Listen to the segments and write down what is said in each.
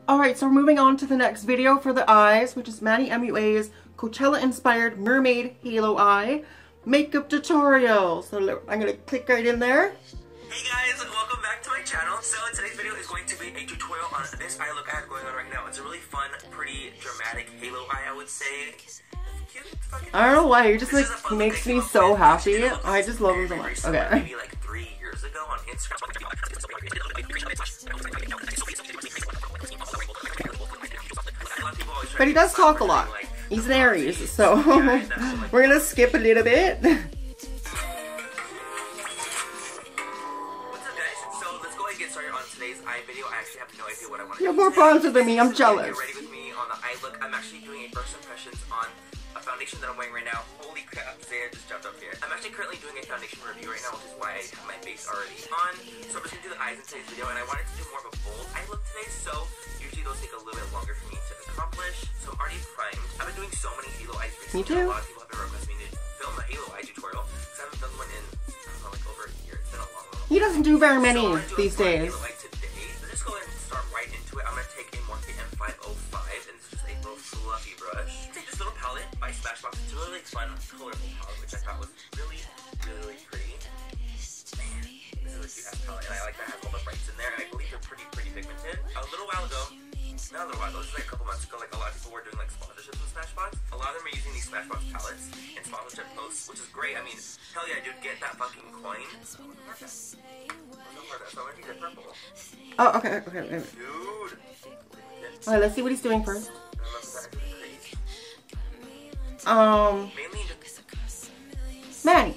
Alright, so we're moving on to the next video for the eyes, which is Manny MUA's Coachella-inspired mermaid halo eye makeup tutorial. So I'm going to click right in there. Hey guys, welcome back to my channel. So today's video is going to be a tutorial on this eye look I have going on right now. It's a really fun, pretty dramatic halo eye, I would say. Cute, I don't know why, he just like makes me so happy. I just love him so much. Okay. Maybe like 3 years ago on Instagram. But he does talk a lot. He's an Aries, so we're gonna skip a little bit. What's up guys? So let's go ahead and get started on today's eye video. I actually have no idea what I want to do. You have more bronzer than me, I'm jealous. Get ready with me on the eye look. I'm actually doing a first impressions on a foundation that I'm wearing right now. Holy crap, Zaya just jumped up here. I'm actually currently doing a foundation review right now, which is why I have my face already on. So I'm just gonna do the eyes in today's video, and I wanted to do more of a bold eye look today, so usually those take a little bit longer for me to accomplish. So I'm already primed. I've been doing so many halo eyes recently. Me too. A lot of people have been requesting me to film a halo eye tutorial, because I haven't done one in, I don't know, like over a year. It's been a long He doesn't do very many these days. Halo eye today. So just go ahead and start right into it. I'm gonna take a Morphe M505, and it's just a little fluffy brush. Take this little palette by Smashbox. It's a really fun, colorful palette, which I thought was really, really pretty. Man, this is a cute ass palette, and I like that it has all the brights in there, and I believe they're pretty pigmented. A little while ago, not a little while ago, this is like a couple months ago, like a lot of people were doing like sponsorships with Smashbox. A lot of them are using these Smashbox palettes in sponsorship posts, which is great. I mean, hell yeah, dude, get that fucking coin. So I'm gonna use a purple. Oh, okay. Dude. Alright, let's see what he's doing first. Manny.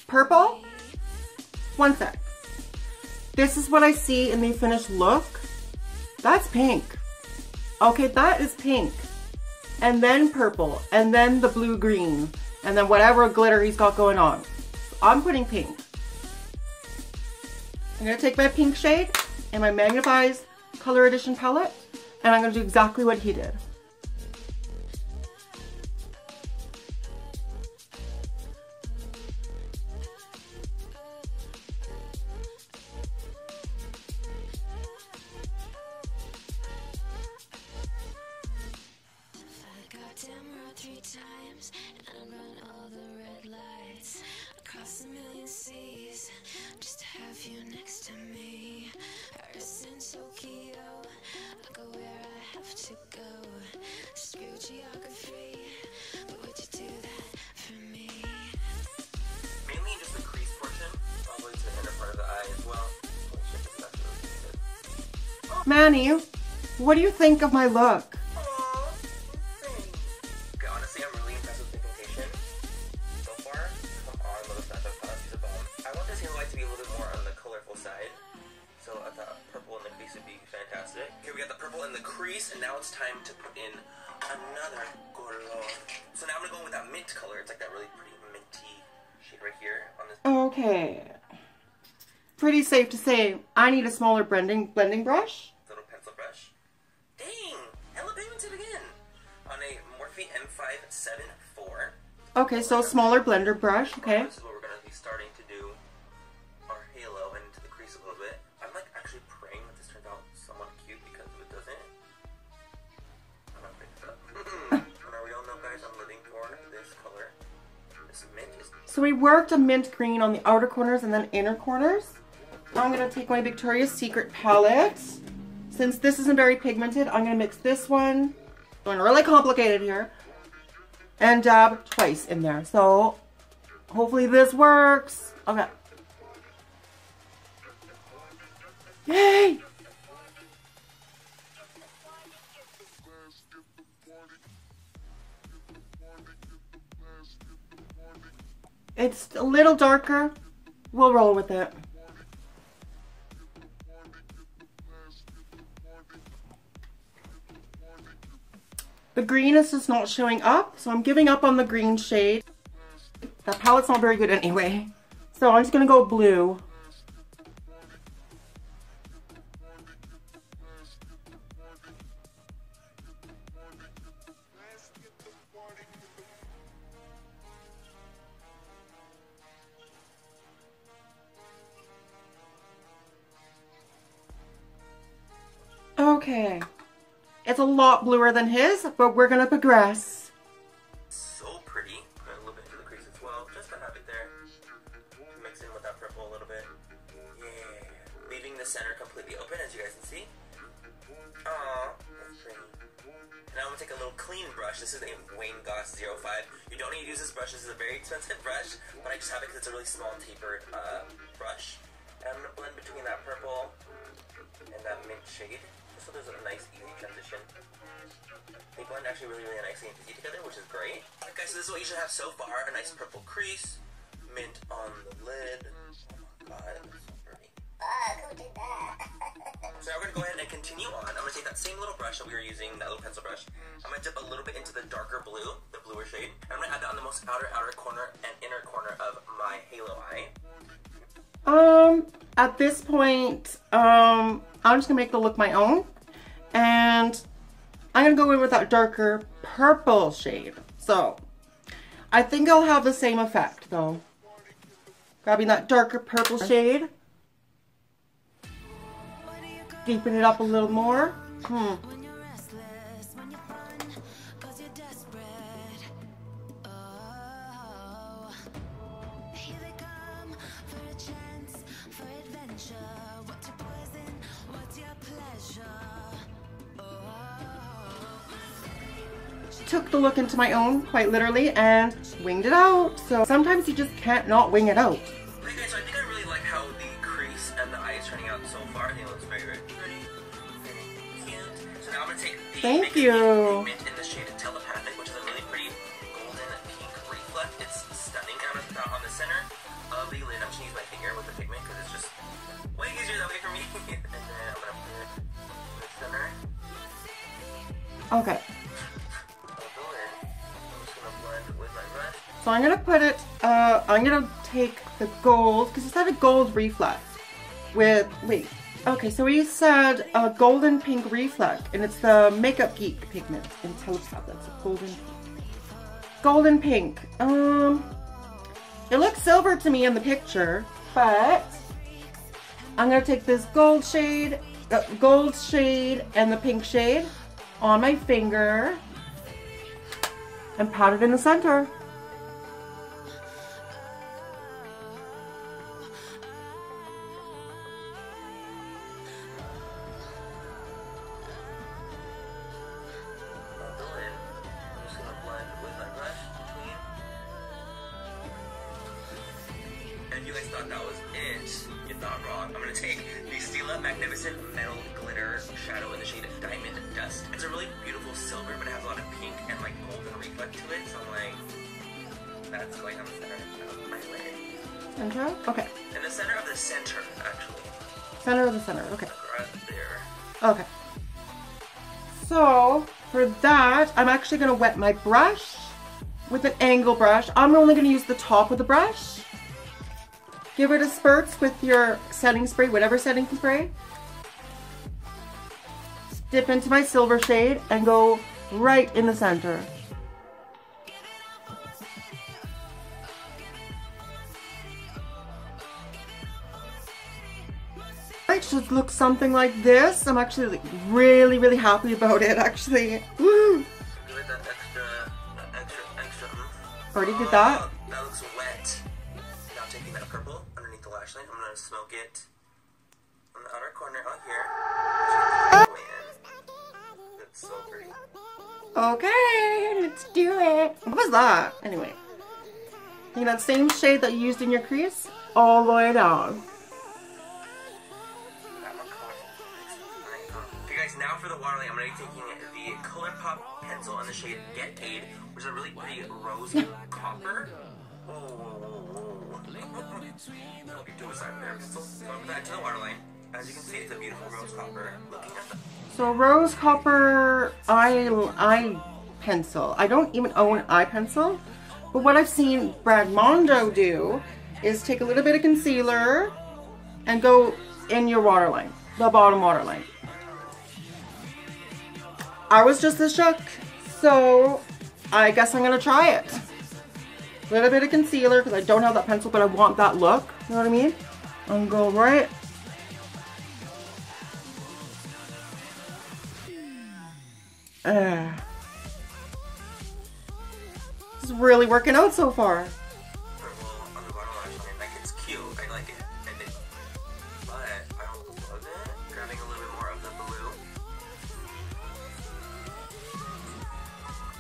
Purple? One sec. This is what I see in the finished look. That's pink. Okay, that is pink. And then purple. And then the blue-green. And then whatever glitter he's got going on. I'm putting pink. I'm going to take my pink shade and my Magnifies Color Edition palette, and I'm going to do exactly what he did. Manny, what do you think of my look? Okay, honestly, I'm really impressed with the pigmentation so far. Come on, little Snapchat palette, he's a bomb. I want this halo light to be a little bit more on the colorful side, so I thought purple in the crease would be fantastic. Okay, we got the purple in the crease, and now it's time to put in another color. So now I'm gonna go with that mint color. It's like that really pretty minty shade right here on this. Okay. Pretty safe to say I need a smaller blending brush. On a Morphe M574. Okay, so smaller blender brush, okay. This is what we're going to be starting to do our halo and into the crease a little bit. I'm like actually praying that this turns out somewhat cute, because if it doesn't, I'm not picking it up. We all know, guys, I'm living for this color. This mint is... So we worked a mint green on the outer corners and then inner corners. Now I'm going to take my Victoria's Secret palette. Since this isn't very pigmented, I'm going to mix this one. Going really complicated here. And dab twice in there. So, hopefully this works. Okay. Yay! It's a little darker. We'll roll with it. The green is just not showing up, so I'm giving up on the green shade. That palette's not very good anyway. So I'm just gonna go blue. Okay. It's a lot bluer than his, but we're gonna progress. So pretty. Put a little bit into the crease as well, just to have it there. Mix in with that purple a little bit. Yeah. Leaving the center completely open, as you guys can see. Aww, that's pretty. Now I'm gonna take a little clean brush. This is a Wayne Goss 05. You don't need to use this brush. This is a very expensive brush, but I just have it because it's a really small tapered brush. And I'm gonna blend between that purple and that mint shade, just so there's a nice easy transition. They blend actually really, really nicely and easy together, which is great. Alright guys, so this is what you should have so far. A nice purple crease, mint on the lid. Oh my god, that's so pretty. Who did that? So now we're going to go ahead and continue on. I'm going to take that same little brush that we were using, that little pencil brush. I'm going to dip a little bit into the darker blue, the bluer shade. I'm going to add that on the most outer corner and inner corner of my halo eye. At this point, I'm just gonna make the look my own, and I'm gonna go in with that darker purple shade. So, I think I'll have the same effect though. Grabbing that darker purple shade, deepen it up a little more. Took the look into my own, quite literally, and winged it out. So sometimes you just can't not wing it out. Okay guys, so I think I really like how the crease and the eye is turning out so far. I think it looks very, very pretty. Very cute. So now I'm going to take the Thank you. pigment in the shade Telepathic, which is a really pretty golden pink reflect. It's stunning. And I'm going to put that on the center of the lid. I'm just going to use my finger with the pigment because it's just way easier that way for me. And then I'm going to put it in the center. Okay. So I'm gonna put it, I'm gonna take the gold, because it said a gold reflect with, wait, okay, so we said a golden pink reflect, and it's the Makeup Geek pigment in Telepathic. That's a golden pink. It looks silver to me in the picture, but I'm gonna take this gold shade and the pink shade on my finger and pat it in the center. If you guys thought that was it, you thought wrong. I'm going to take the Stila Magnificent Metal Glitter Shadow in the shade Diamond Dust. It's a really beautiful silver, but it has a lot of pink and like golden reflect to it. So I'm like, that's going on the center of my lid. Center? Okay. In the center of the center, actually. Center of the center, okay. Right there. Okay. So, for that, I'm actually going to wet my brush with an angle brush. I'm only going to use the top of the brush. Give it a spurts with your setting spray, whatever setting spray. Dip into my silver shade and go right in the center. It should look something like this. I'm actually like really, really happy about it, actually. Woo! Give it that extra oomph. Already did that? That looks wet. Now taking that purple underneath the lash line, I'm going to smoke it on the outer corner out here. That's so pretty. Okay, let's do it. What was that? Anyway. Take that same shade that you used in your crease all the way down. Okay guys, now for the waterline, I'm going to be taking the ColourPop pencil in the shade Get Aid, which is a really pretty rose copper. Don't be too excited there. So I'll put that into the waterline. As you can see, it's a beautiful rose copper. Looking at the... So rose copper eye pencil. I don't even own eye pencil, but what I've seen Brad Mondo do is take a little bit of concealer and go in your waterline, the bottom waterline. I was just as shook, so I guess I'm gonna try it. A little bit of concealer because I don't have that pencil, but I want that look. You know what I mean? I'm gonna go right. This is really working out so far. Purple on the bottom lash line, like it's cute, I like it, but I don't love it. Grabbing a little bit more of the blue.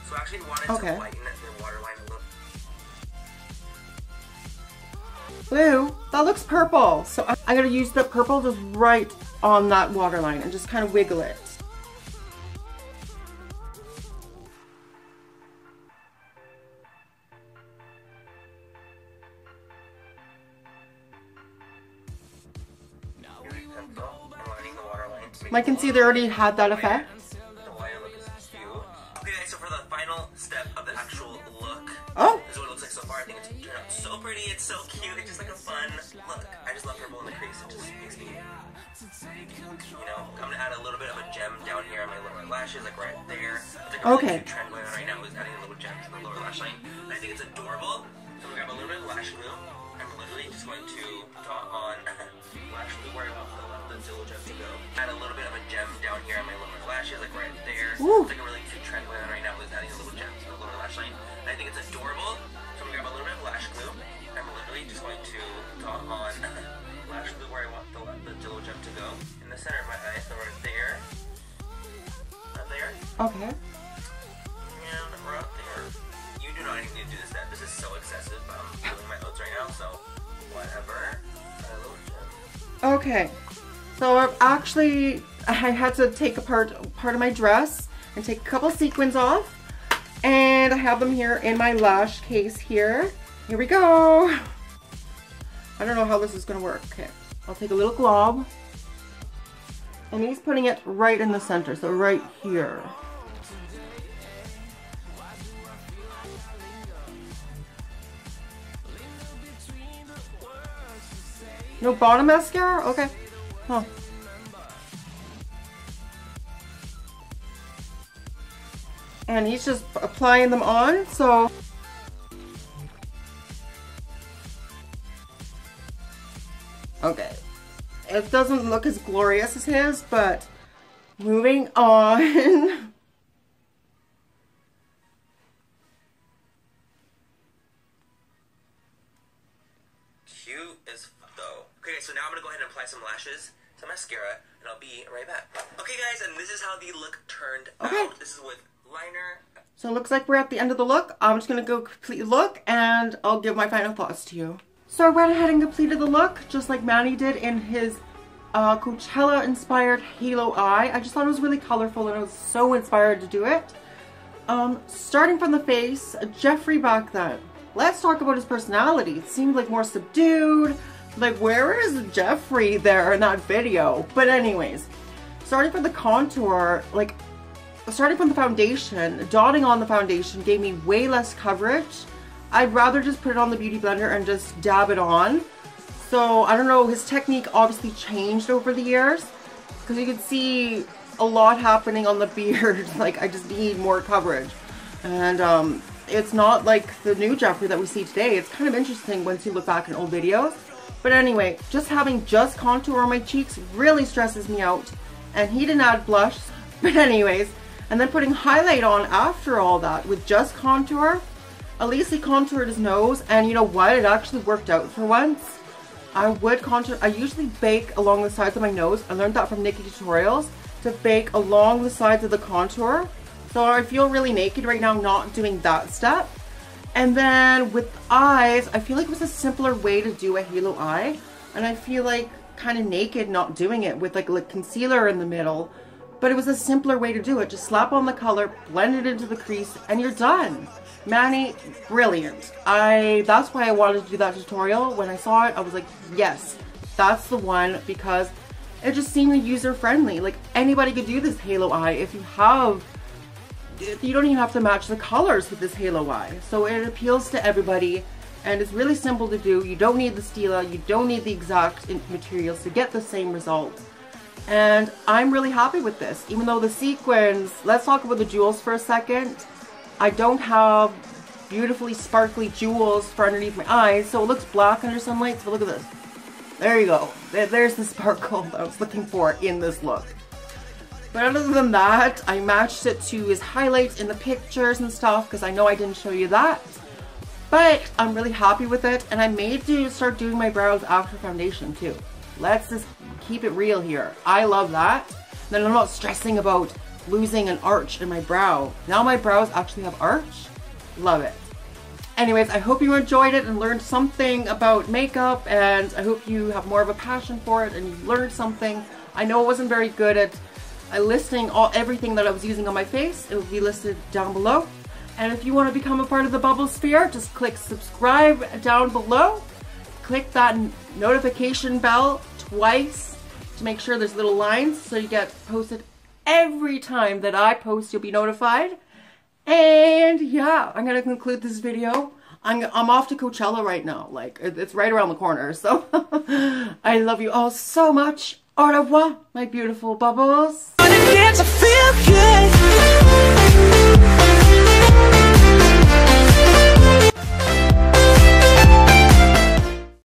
So I actually wanted to lighten the waterline a little. Blue, that looks purple. So I gotta use the purple just right on that waterline and just kind of wiggle it. I can see they already had that effect. Okay guys, so for the final step of the actual look, this is what it looks like so far. I think it's turned out so pretty, it's so cute, it's just like a fun look. I just love purple in the crease, it just makes me, you know, I'm gonna add a little bit of a gem down here on my lower lashes, like right there. It's like a really cute trend going on right now is adding a little gem to the lower lash line. And I think it's adorable. So I'm gonna grab a little bit of lash glue. I'm literally just going to dot on lash glue where I want the little gem to go. Add a little bit of a gem down here on my lower lashes, like right there. It's like a really cute trend going on right now is adding a little gem to the lower lash line. And I think it's adorable. So I'm gonna grab a little bit of lash glue. I'm literally just going to dot on lash glue where I want the little gem to go. In the center of my eye, so right there. Right there. Okay. And right there. You do not need to do this step. This is so excessive, but I'm doing my oats right now, so whatever. Okay. So I had to take apart part of my dress and take a couple sequins off. And I have them here in my lash case here. Here we go. I don't know how this is gonna work. Okay. I'll take a little glob. And he's putting it right in the center, so right here. No bottom mascara? Okay. Huh. And he's just applying them on, so. Okay. It doesn't look as glorious as his, but moving on. Cute as though. Okay, so now I'm gonna go ahead and apply some lashes to mascara, and I'll be right back. Okay, guys, and this is how the look turned out. This is with liner. So it looks like we're at the end of the look. I'm just gonna go complete the look, and I'll give my final thoughts to you. So I went ahead and completed the look, just like Manny did in his Coachella-inspired halo eye. I just thought it was really colorful, and I was so inspired to do it. Starting from the face, Jeffree back then. Let's talk about his personality. It seemed like more subdued. Like, where is Jeffree there in that video? But anyways, starting from the contour, like, starting from the foundation, dotting on the foundation gave me way less coverage. I'd rather just put it on the Beauty Blender and just dab it on. So, I don't know, his technique obviously changed over the years. Because you can see a lot happening on the beard. Like, I just need more coverage. And, it's not like the new Jeffree that we see today. It's kind of interesting once you look back in old videos. But anyway, just having just contour on my cheeks really stresses me out. And he didn't add blush. But anyways, and then putting highlight on after all that with just contour. At least he contoured his nose, and you know what? It actually worked out for once. I would contour. I usually bake along the sides of my nose. I learned that from Nikki Tutorials, to bake along the sides of the contour. So I feel really naked right now not doing that step. And then with eyes, I feel like it was a simpler way to do a halo eye. And I feel like kind of naked not doing it with like concealer in the middle. But it was a simpler way to do it. Just slap on the color, blend it into the crease, and you're done. Manny, brilliant. That's why I wanted to do that tutorial. When I saw it, I was like, yes, that's the one, because it just seemed user-friendly. Like, anybody could do this halo eye if you have, you don't even have to match the colors with this halo eye. So it appeals to everybody, and it's really simple to do. You don't need the Stila, you don't need the exact materials to get the same result. And I'm really happy with this, even though the sequins, let's talk about the jewels for a second. I don't have beautifully sparkly jewels for underneath my eyes, so it looks black under sunlight, so look at this. There you go. There's the sparkle that I was looking for in this look. But other than that, I matched it to his highlights in the pictures and stuff because I know I didn't show you that. But I'm really happy with it, and I may start doing my brows after foundation too. Let's just keep it real here. I love that. Then I'm not stressing about losing an arch in my brow. Now my brows actually have arch. Love it. Anyways, I hope you enjoyed it and learned something about makeup, and I hope you have more of a passion for it and you learned something. I know I wasn't very good at listing everything that I was using on my face. It will be listed down below. And if you want to become a part of the bubble sphere, just click subscribe down below. Click that notification bell twice to make sure there's little lines so you get posted every time that I post. You'll be notified. And yeah, I'm gonna conclude this video. I'm off to Coachella right now. Like, it's right around the corner. So I love you all so much. Au revoir, my beautiful bubbles.